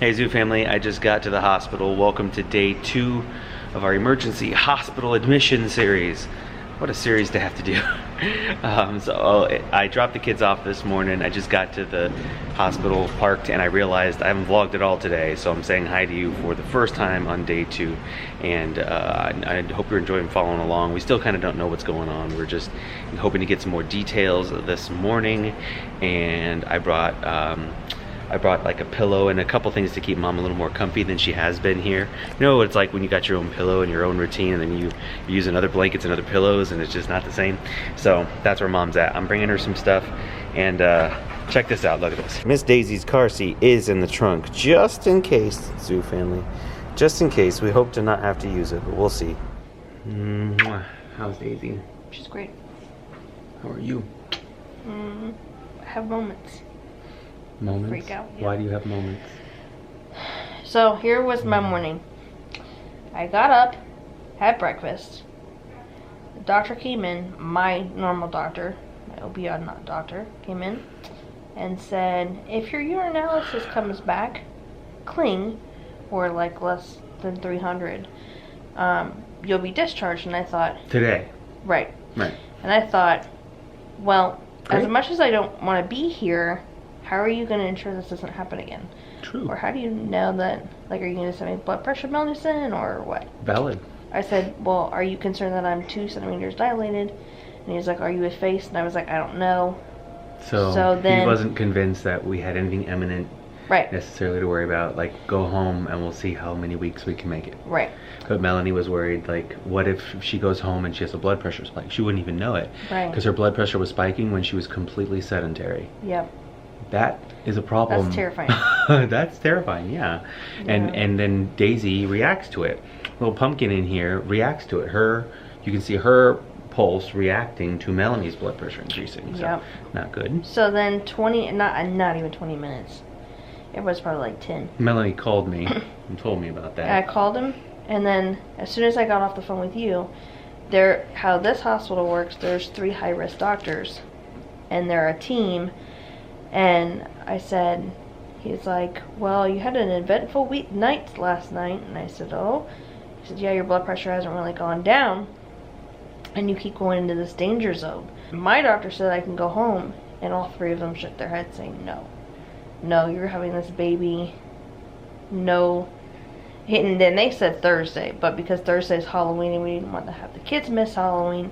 Hey Zoo family, I just got to the hospital. Welcome to day 2 of our emergency hospital admission series. What a series to have to do. I dropped the kids off this morning. I just got to the hospital, parked, and I realized I haven't vlogged at all today, so I'm saying hi to you for the first time on day 2. And I hope you're enjoying following along. We still kind of don't know what's going on. We're just hoping to get some more details this morning. And I brought like a pillow and a couple things to keep Mom a little more comfy than she has been here. You know what it's like when you got your own pillow and your own routine, and then you're using other blankets and other pillows, and it's just not the same. So that's where Mom's at. I'm bringing her some stuff, and check this out. Look at this. Miss Daisy's car seat is in the trunk, just in case, Zoo family. Just in case. We hope to not have to use it, but we'll see. How's Daisy? She's great. How are you? I have moments. Moments? Freak out. Yeah. Why do you have moments? So here was my morning. I got up, had breakfast. The doctor came in, my normal doctor, my opioid doctor, came in and said, if your urinalysis comes back clean, or like less than 300, you'll be discharged. And I thought... Today? Right. Right. And I thought, well, as much as I don't want to be here, how are you going to ensure this doesn't happen again? True. Or how do you know that, like, are you going to send me blood pressure medicine or what? Valid. I said, well, are you concerned that I'm 2 centimeters dilated? And he was like, are you effaced? And I was like, I don't know. So then he wasn't convinced that we had anything imminent necessarily to worry about. Like, go home and we'll see how many weeks we can make it. Right. But Melanie was worried, like, what if she goes home and she has a blood pressure spike? She wouldn't even know it. Right. Because her blood pressure was spiking when she was completely sedentary. Yep. That is a problem. That's terrifying. That's terrifying, yeah. And then Daisy reacts to it. Little pumpkin in here reacts to it. You can see her pulse reacting to Melanie's blood pressure increasing. So not good. So then not even 20 minutes. It was probably like 10. Melanie called me and told me about that. I called him, and then as soon as I got off the phone with you, how this hospital works, there's 3 high-risk doctors, and they're a team. And I said, he's like, well, you had an eventful night last night. And I said, oh. He said, yeah, your blood pressure hasn't really gone down, and you keep going into this danger zone. My doctor said I can go home, and all 3 of them shook their heads saying, no. No, you're having this baby. No. And then they said Thursday, but because Thursday's Halloween and we didn't want to have the kids miss Halloween,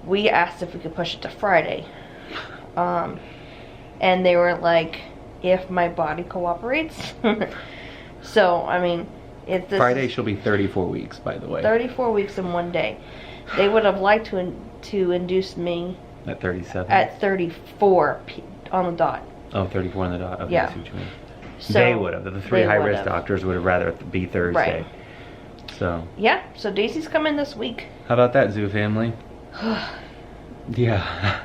we asked if we could push it to Friday. And they were like, if my body cooperates. So, I mean, Friday she'll be 34 weeks, by the way. 34 weeks in 1 day. They would have liked to induce me at 37. At 34 on the dot. Oh, 34 on the dot. Okay, yeah. So they would have. The 3 high-risk doctors would have rather be Thursday. Right. So. Yeah. So Daisy's coming this week. How about that, Zoo family? Yeah.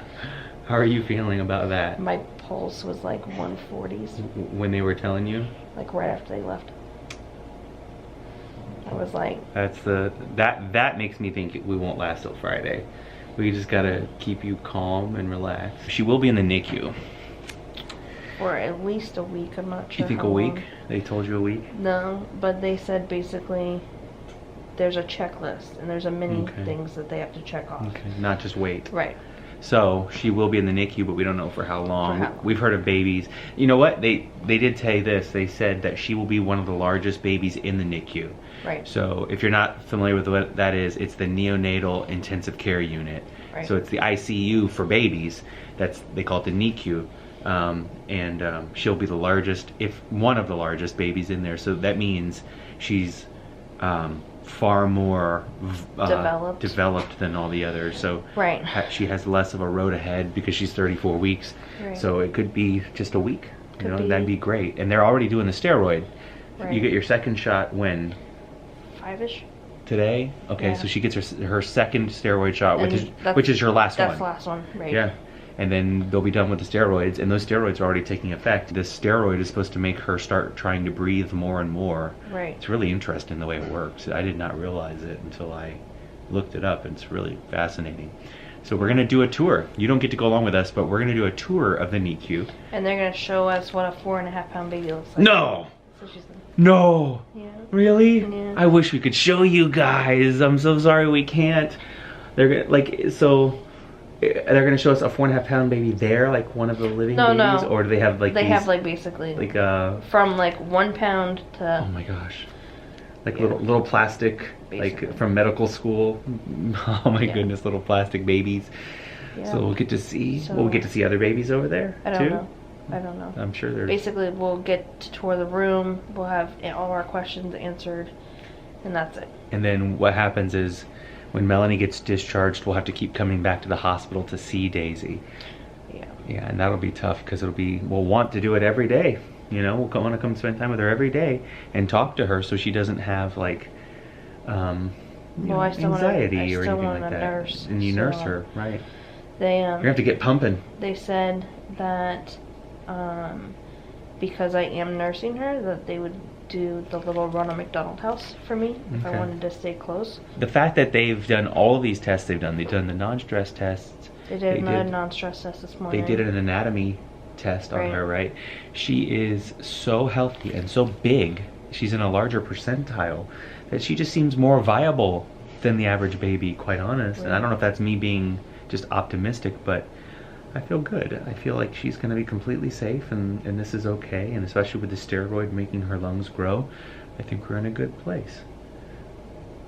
How are you feeling about that? My pulse was like 140s. When they were telling you? Like right after they left. I was like... That makes me think we won't last till Friday. We just gotta keep you calm and relaxed. She will be in the NICU. For at least a week, I'm not sure. You think a week? They told you a week? No, but they said basically there's a checklist and there's a many things that they have to check off. Okay, not just wait. Right. So she will be in the NICU, but we don't know for how long. We've heard of babies. You know what? They did say this. They said that she will be one of the largest babies in the NICU. Right. So if you're not familiar with what that is, it's the neonatal intensive care unit. Right. So it's the ICU for babies. They call it the NICU. She'll be the largest, if one of the largest babies in there. So that means she's far more developed than all the others. So she has less of a road ahead because she's 34 weeks. Right. So it could be just a week. That'd be great. And they're already doing the steroid. Right. You get your second shot when? 5-ish. Today? Okay, yeah. So she gets her second steroid shot, which is your last one. That's the last one, right. Yeah. And then they'll be done with the steroids, and those steroids are already taking effect. This steroid is supposed to make her start trying to breathe more and more. Right. It's really interesting the way it works. I did not realize it until I looked it up, and it's really fascinating. So we're gonna do a tour. You don't get to go along with us, but we're gonna do a tour of the NICU. And they're gonna show us what a 4.5-pound baby looks like. No! So she's like, No! yeah. Really? Yeah. I wish we could show you guys. I'm so sorry we can't. They're gonna, like, so they're gonna show us a 4.5-pound baby there, like one of the living babies? No. Or do they have like They these, have like basically like from like 1 pound to oh my gosh. Like little plastic, Basically. like from medical school. Oh my Yeah. goodness, little plastic babies. yeah. So we'll get to see. So- We'll get to see other babies over there I too. don't know. I'm sure there's. Basically, we'll get to tour the room. We'll have all our questions answered, and that's it. And then what happens is, when Melanie gets discharged, we'll have to keep coming back to the hospital to see Daisy. Yeah. Yeah, and that'll be tough because we'll want to do it every day. You know, we'll want to come spend time with her every day and talk to her so she doesn't have like I still anxiety or still anything want like a that. nurse, And you so, nurse her, right? They You're gonna have to get pumping. They said that because I am nursing her, that they would do the little Ronald McDonald House for me if I Okay. wanted to stay close. The fact that they've done all of these tests they've done the non-stress tests. They did another non-stress test this morning. They did an anatomy test on Right. her, right? She is so healthy and so big. She's in a larger percentile that she just seems more viable than the average baby, quite honest. And I don't know if that's me being just optimistic, but I feel good. I feel like she's going to be completely safe and this is okay. And especially with the steroid making her lungs grow, I think we're in a good place.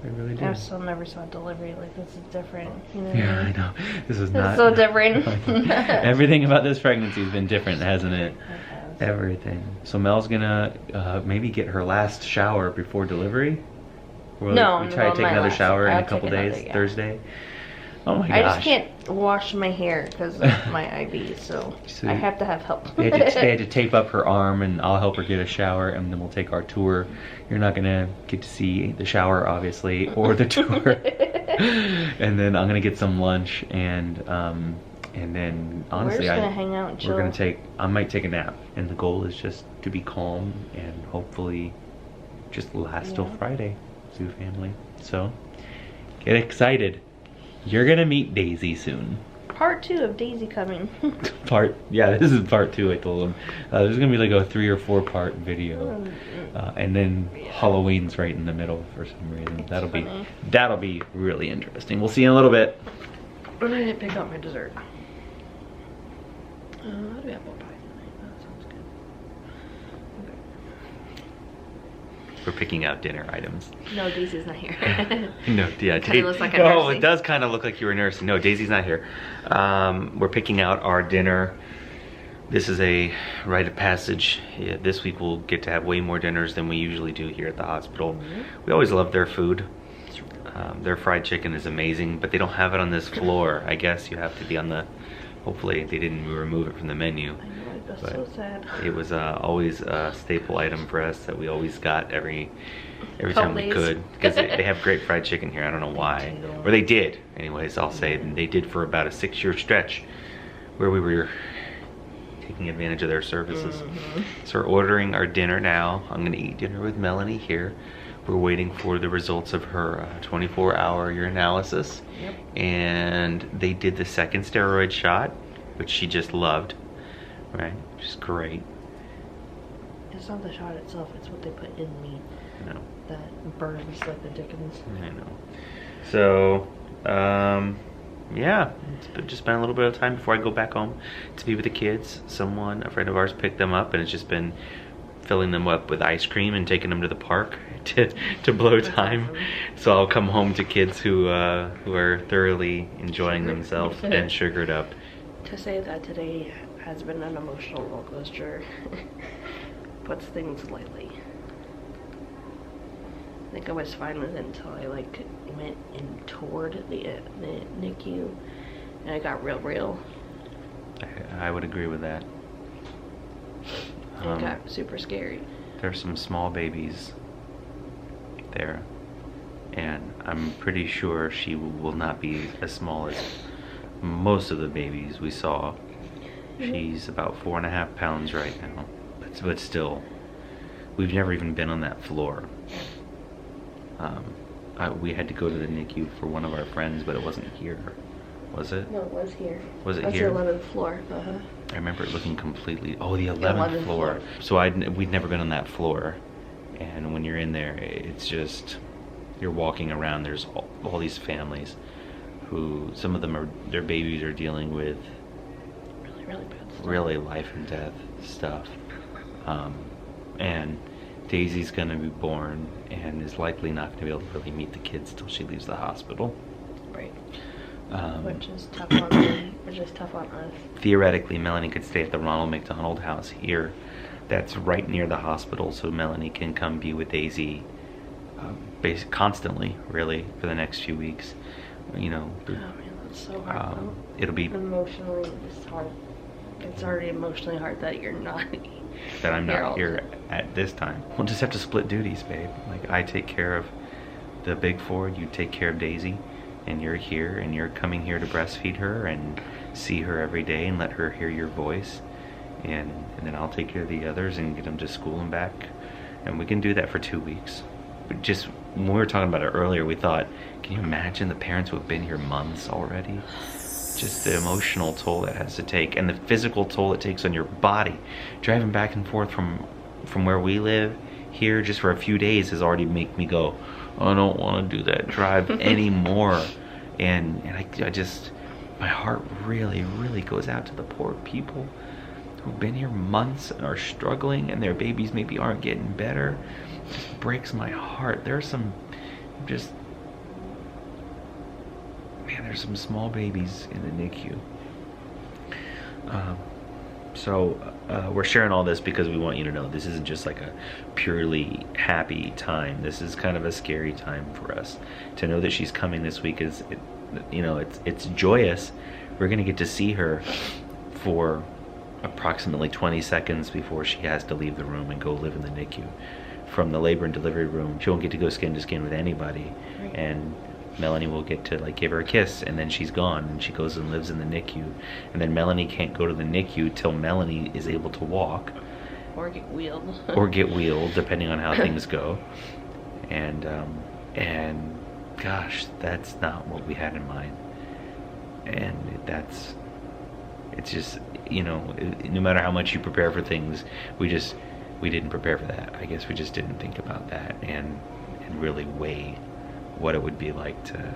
I really do. I still never saw delivery. Like, this is different. You know what Yeah, I I mean? know. This is It's not so different. Everything about this pregnancy has been different, hasn't it? It has. Everything. So Mel's gonna maybe get her last shower before delivery. Or No, we try to well, take my another last. shower in I'll a couple take another, days. yeah. Thursday. Oh my I gosh. just can't wash my hair because of my IV, so So I have to have help. They had to tape up her arm, and I'll help her get a shower, and then we'll take our tour. You're not gonna get to see the shower, obviously, or the tour. And then I'm gonna get some lunch, and then honestly, we're just gonna hang out and chill. we're gonna I might take a nap, and the goal is just to be calm and hopefully just last till Yeah. Friday, Zoo family. So get excited. You're gonna meet Daisy soon. Part 2 of Daisy coming. This is part 2. I told him there's gonna be like a 3 or 4 part video, and then Halloween's right in the middle for some reason. That'll be really interesting. We'll see you in a little bit. I'm gonna pick up my dessert. How do we have apple pie tonight? That sounds good. We're picking out dinner items. No, Daisy's not here. No, yeah. Kinda looks like I'm oh, nursing. it does kind of look like you were nursing. No, Daisy's not here. We're picking out our dinner. This is a rite of passage. Yeah, this week we'll get to have way more dinners than we usually do here at the hospital. We always love their food. Their fried chicken is amazing, but they don't have it on this floor. I guess you have to be on the. Hopefully they didn't remove it from the menu. I know, I feel But so sad. it was always a staple item for us that we always got every time we Always. could, because they have great fried chicken here. I don't know why, or they did. Anyways, I'll say they did for about a 6-year stretch where we were taking advantage of their services. So we're ordering our dinner now. I'm gonna eat dinner with Melanie here. We're waiting for the results of her 24-hour urinalysis. Yep. And they did the second steroid shot, which she just loved, right? Which is great. It's not the shot itself, it's what they put in me You know, that burns like the dickens. I know. So, yeah, just spent a little bit of time before I go back home to be with the kids. A friend of ours picked them up, and it's just been filling them up with ice cream and taking them to the park to blow time. So I'll come home to kids who are thoroughly enjoying themselves and sugared up. To say that today has been an emotional roller coaster puts things lightly. I think I was fine with it until I like went and toured the NICU and it got real. I would agree with that. It got super scary. There's some small babies there, and I'm pretty sure she will not be as small as most of the babies we saw. She's about 4.5 pounds right now, but still, we've never even been on that floor. We had to go to the NICU for one of our friends, but it wasn't here. Was it? No, it was here. Was it That's here? the 11th floor. I remember it looking completely. Oh, the 11th floor. So we'd never been on that floor, and when you're in there, it's just you're walking around. There's all these families who some of them are their babies are dealing with Really bad stuff. really life and death stuff, and Daisy's gonna be born and is likely not gonna be able to really meet the kids till she leaves the hospital. Right. Which is tough on them, which is tough on us. Theoretically, Melanie could stay at the Ronald McDonald house here. That's right near the hospital, so Melanie can come be with Daisy constantly, really, for the next few weeks. You know. Oh man, that's so hard. It'll be emotionally, it's hard. It's already emotionally hard that you're not. That I'm not here at this time. We'll just have to split duties, babe. Like I take care of the big four, you take care of Daisy, and you're here, and you're coming here to breastfeed her and see her every day and let her hear your voice, and then I'll take care of the others and get them to school and back, and we can do that for 2 weeks. But just when we were talking about it earlier, we thought, can you imagine the parents who have been here months already? Just the emotional toll it has to take, and the physical toll it takes on your body. Driving back and forth from where we live here just for a few days has already made me go, I don't want to do that drive anymore. And I just, my heart really, really goes out to the poor people who've been here months and are struggling, and their babies maybe aren't getting better. It just breaks my heart. There's some there's some small babies in the NICU. We're sharing all this because we want you to know this isn't just like a purely happy time. This is kind of a scary time for us. To know that she's coming this week is, it's joyous. We're gonna get to see her for approximately 20 seconds before she has to leave the room and go live in the NICU. From the labor and delivery room, she won't get to go skin to skin with anybody, right. And Melanie will get to give her a kiss, and then she's gone, and she goes and lives in the NICU, and then Melanie can't go to the NICU till Melanie is able to walk, or get wheeled, depending on how things go, and gosh, that's not what we had in mind, and it's just no matter how much you prepare for things, we didn't prepare for that. I guess we just didn't think about that and really weigh what it would be like to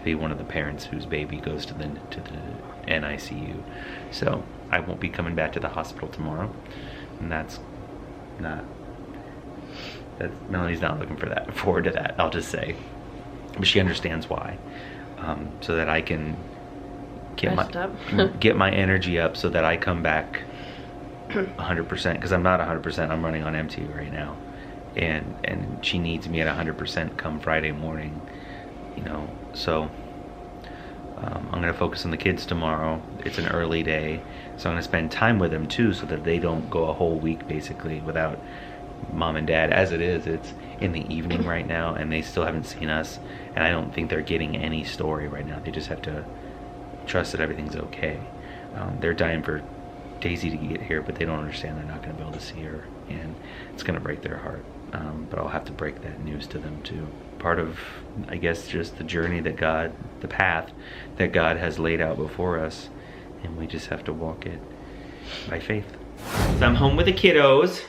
be one of the parents whose baby goes to the NICU. So I won't be coming back to the hospital tomorrow, and Melanie's not looking forward to that, I'll just say. But she understands why, so that I can get my energy up so that I come back 100%, because I'm not 100%. I'm running on empty right now. And she needs me at 100% come Friday morning, so I'm going to focus on the kids tomorrow. It's an early day, so I'm going to spend time with them too, so that they don't go a whole week basically without mom and dad. As it is, it's in the evening right now, and they still haven't seen us, and I don't think they're getting any story right now. They just have to trust that everything's okay. They're dying for Daisy to get here, but they don't understand they're not going to be able to see her, and it's going to break their heart. But I'll have to break that news to them too. Part of, I guess, just the journey the path that God has laid out before us, and we just have to walk it by faith. So I'm home with the kiddos,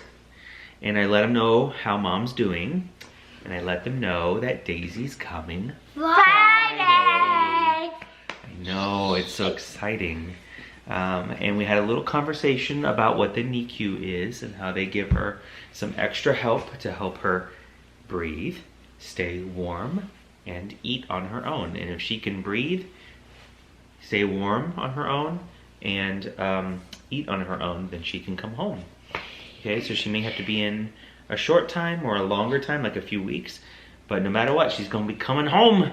and I let them know how mom's doing, and I let them know that Daisy's coming Friday. I know, it's so exciting. And we had a little conversation about what the NICU is and how they give her some extra help to help her breathe, stay warm, and eat on her own. And if she can breathe, stay warm on her own, and eat on her own, then she can come home. Okay, so she may have to be in a short time or a longer time, like a few weeks, but no matter what, she's going to be coming home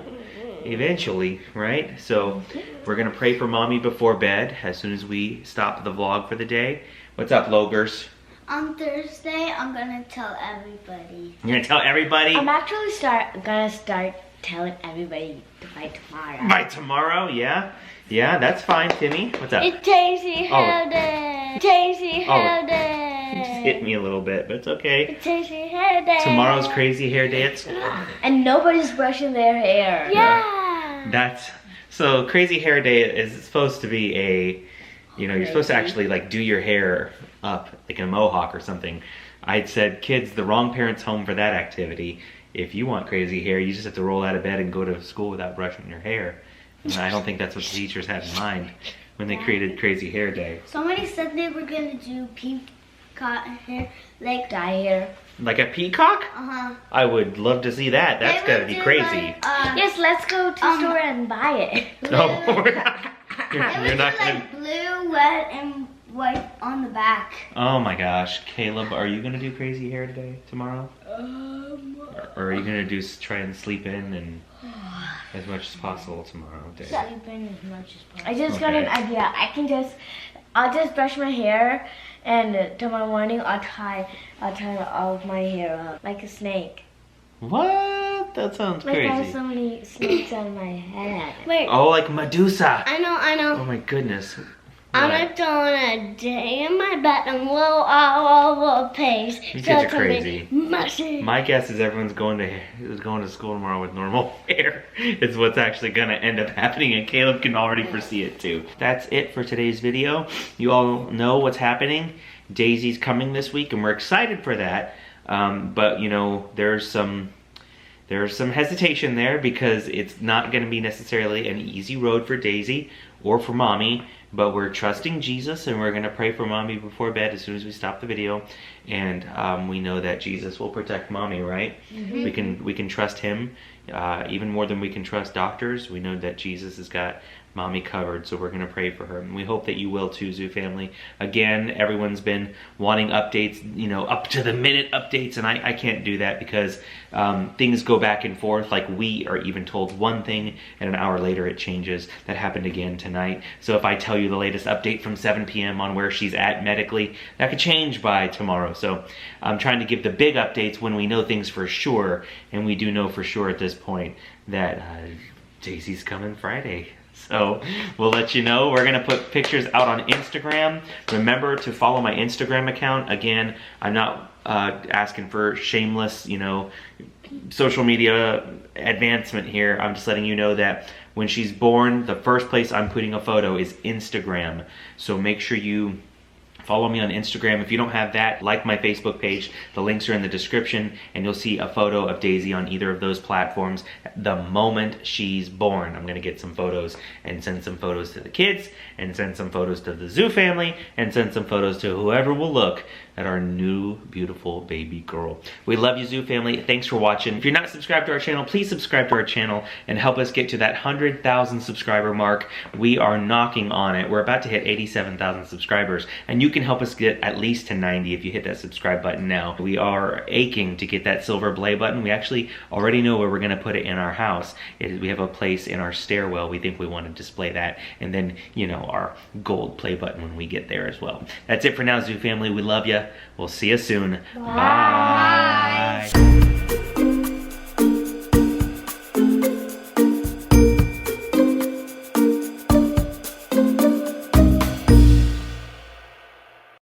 eventually, right? So we're gonna pray for mommy before bed as soon as we stop the vlog for the day. What's up, Logers? On Thursday, I'm gonna tell everybody. You're gonna tell everybody? I'm actually gonna start telling everybody by tomorrow. By tomorrow? Yeah? Yeah, that's fine, Timmy. What's up? It's Daisy Hair Day. Daisy Hair Day. You just hit me a little bit, but it's okay. It's Daisy Hair Day. Tomorrow's crazy hair day at school. And nobody's brushing their hair. Yeah. So Crazy Hair Day is supposed to be a, you're supposed to actually like do your hair up like in a mohawk or something. I said, kids, the wrong parent's home for that activity. If you want crazy hair, you just have to roll out of bed and go to school without brushing your hair. And I don't think that's what the teachers had in mind when they created Crazy Hair Day. Somebody said they were gonna do peacock hair, like dye hair. Like a peacock? Uh-huh. I would love to see that. That's gotta be crazy. Yes, let's go to the store and buy it. No, we're not. You're not gonna. Like blue, red, and white on the back. Oh my gosh, Caleb, are you gonna do crazy hair today, tomorrow? Or are you gonna try and sleep in and as much as possible tomorrow? Sleep in as much as possible. I just got an idea. I'll just brush my hair, and tomorrow morning I'll tie all of my hair up like a snake. What? That sounds Like I have crazy. so many snakes on my head. Wait. Oh, like Medusa. I know. Oh my goodness. I'm What? gonna a day in my bed and roll all over the place. You kids are crazy. Mushy. My guess is everyone's going to school tomorrow with normal hair. It's what's actually going to end up happening, and Caleb can already foresee it too. That's it for today's video. You all know what's happening. Daisy's coming this week, and we're excited for that. But there's some hesitation there because it's not going to be necessarily an easy road for Daisy or for Mommy. But we're trusting Jesus, and we're going to pray for Mommy before bed as soon as we stop the video. And we know that Jesus will protect Mommy, right? Mm-hmm. We can trust him even more than we can trust doctors. We know that Jesus has got Mommy covered, so we're going to pray for her. And we hope that you will too, Zoo Family. Again, everyone's been wanting updates, up to the minute updates, and I can't do that because things go back and forth. Like, we are even told one thing, and an hour later it changes. That happened again tonight. So if I tell you the latest update from 7 p.m. on where she's at medically, that could change by tomorrow. So I'm trying to give the big updates when we know things for sure, and we do know for sure at this point that Daisy's coming Friday. So we'll let you know. We're gonna put pictures out on Instagram. Remember to follow my Instagram account. Again, I'm not asking for shameless, social media advancement here. I'm just letting you know that when she's born, the first place I'm putting a photo is Instagram. So make sure you follow me on Instagram. If you don't have that, like my Facebook page. The links are in the description, and you'll see a photo of Daisy on either of those platforms the moment she's born. I'm gonna get some photos and send some photos to the kids, and send some photos to the Zoo Family, and send some photos to whoever will look at our new beautiful baby girl. We love you, Zoo Family. Thanks for watching. If you're not subscribed to our channel, please subscribe to our channel and help us get to that 100,000 subscriber mark. We are knocking on it. We're about to hit 87,000 subscribers, and you can help us get at least to 90 if you hit that subscribe button now. We are aching to get that silver play button. We actually already know where we're gonna put it in our house. We have a place in our stairwell. We think we want to display that, and then our gold play button when we get there as well. That's it for now, Zoo Family. We love you. We'll see you soon. Bye.